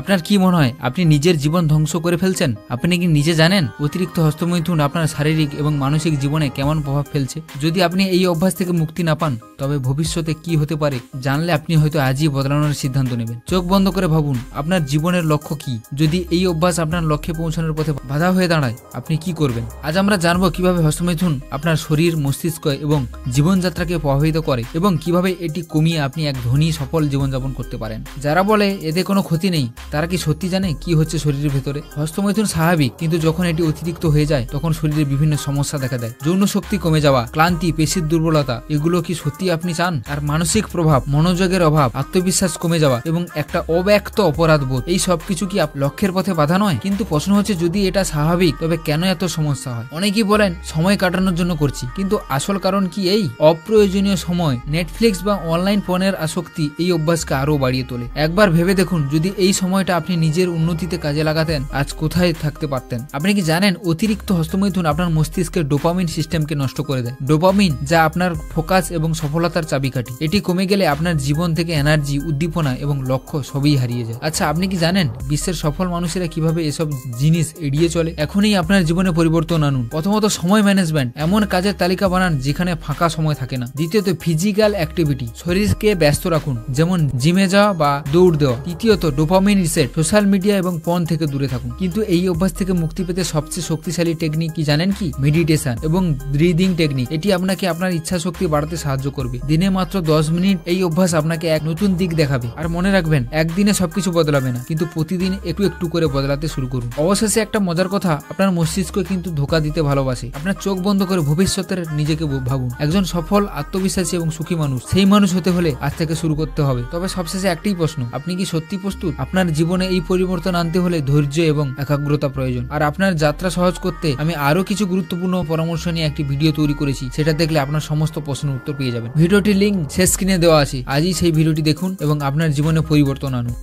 আপনার কি মনে হয় আপনি নিজের জীবন ধ্বংস করে ফেলছেন? আপনি কি নিজে জানেন অতিরিক্ত হস্তমৈথুন আপনার শারীরিক এবং মানসিক জীবনে কেমন প্রভাব ফেলছে? যদি আপনি এই অভ্যাস থেকে মুক্তি না পান তবে ভবিষ্যতে কি হতে পারে জানলে আপনি হয়তো আজই বদলানোর সিদ্ধান্ত নেবেন। চোখ বন্ধ করে ভাবুন আপনার জীবনের লক্ষ্য কি। যদি এই অভ্যাস আপনার লক্ষ্যে পৌঁছানোর পথে বাধা হয়ে দাঁড়ায় আপনি কি করবেন? আজ আমরা জানবো কিভাবে হস্তমৈথুন আপনার শরীর, মস্তিষ্ক এবং জীবনযাত্রাকে প্রভাবিত করে এবং কিভাবে এটি কমিয়ে আপনি এক ধনী সফল জীবনযাপন করতে পারেন। যারা বলে এতে কোনো ক্ষতি নেই তারা কি সত্যি জানে কি হচ্ছে শরীরের ভেতরে? হস্তমৈথুন স্বাভাবিক, কিন্তু যখন এটি অতিরিক্ত হয়ে যায় তখন শরীরে বিভিন্ন সমস্যা দেখা দেয়। যৌন শক্তি কমে যাওয়া, ক্লান্তি, পেশির দুর্বলতা, এগুলো কি সত্যি আপনি চান? আর মানসিক প্রভাব, মনোযোগের অভাব, আত্মবিশ্বাস কমে যাওয়া এবং একটা অব্যক্ত অপরাধ বোধ, এই সব কিছু কি লক্ষ্যের পথে বাধা নয়? কিন্তু প্রশ্ন হচ্ছে যদি এটা স্বাভাবিক তবে কেন এত সমস্যা হয়? অনেকেই বলেন সময় কাটানোর জন্য করছি, কিন্তু আসল কারণ কি এই? অপ্রয়োজনীয় সময়, নেটফ্লিক্স বা অনলাইন ফোনের আসক্তি এই অভ্যাসকে আরো বাড়িয়ে তোলে। একবার ভেবে দেখুন যদি এই সময়টা আপনি নিজের উন্নতিতে কাজে লাগাতেন আজ কোথায় থাকতে পারতেন? আপনি কি জানেন অতিরিক্ত হস্তমৈথুন আপনার মস্তিষ্কের ডোপামিন সিস্টেমকে নষ্ট করে দেয়। ডোপামিন যা আপনার ফোকাস এবং সফলতার চাবিকাঠি, এটি কমে গেলে আপনার জীবন থেকে এনার্জি, উদ্দীপনা এবং লক্ষ্য সবই হারিয়ে যায়। আচ্ছা, আপনি কি জানেন বিশ্বের সফল মানুষেরা কিভাবে এসব জিনিস এড়িয়ে চলে? এখনই আপনার জীবনে পরিবর্তন আনুন। প্রথমত সময় ম্যানেজমেন্ট, এমন কাজের তালিকা বানান যেখানে ফাঁকা সময় থাকে না। দ্বিতীয়ত ফিজিক্যাল অ্যাক্টিভিটি, শরীরকে ব্যস্ত রাখুন, যেমন জিমে যাওয়া বা দৌড় দেওয়া। তৃতীয়ত ডোপামিন রিসেট, সোশ্যাল মিডিয়া এবং পণ থেকে দূরে থাকুন। কিন্তু এই অভ্যাস থেকে মুক্তি পেতে সবচেয়ে শক্তিশালী টেকনিক কি জানেন কি? মেডিটেশন এবং ব্রিদিং টেকনিক। এটি আপনাকে আপনার ইচ্ছা শক্তি বাড়াতে সাহায্য করবে। দিনে মাত্র 10 মিনিট এই অভ্যাস আপনাকে এক নতুন দিক দেখাবে। আর মনে রাখবেন একদিনে সবকিছু বদলাবে না, কিন্তু প্রতিদিন একটু একটু করে বদলাতে শুরু করুন। অবশেষে একটা মজার কথা, আপনার মস্তিষ্ক কিন্তু ধোঁকা দিতে ভালোবাসে। আপনার চোখ বন্ধ করে ভবিষ্যতের নিজেকে ভাবুন একজন সফল, আত্মবিশ্বাসী এবং সুখী মানুষ। সেই মানুষ হতে হলে আজ থেকে শুরু করতে হবে। তবে সবশেষে একটাই প্রশ্ন, আপনি কি সত্যি প্রস্তুত? আপনার জীবনে এই পরিবর্তন আনতে হলে ধৈর্য এবং একাগ্রতা প্রয়োজন। আর আপনার যাত্রা সহজ করতে আমি আরো কিছু গুরুত্বপূর্ণ পরামর্শ নিয়ে একটি ভিডিও তৈরি করেছি, সেটা দেখলে আপনার সমস্ত প্রশ্নের উত্তর পেয়ে যাবেন। ভিডিওটির লিঙ্ক শেষ স্ক্রিনে দেওয়া আছে। আজই সেই ভিডিওটি দেখুন এবং আপনার জীবনে পরিবর্তন আনুন।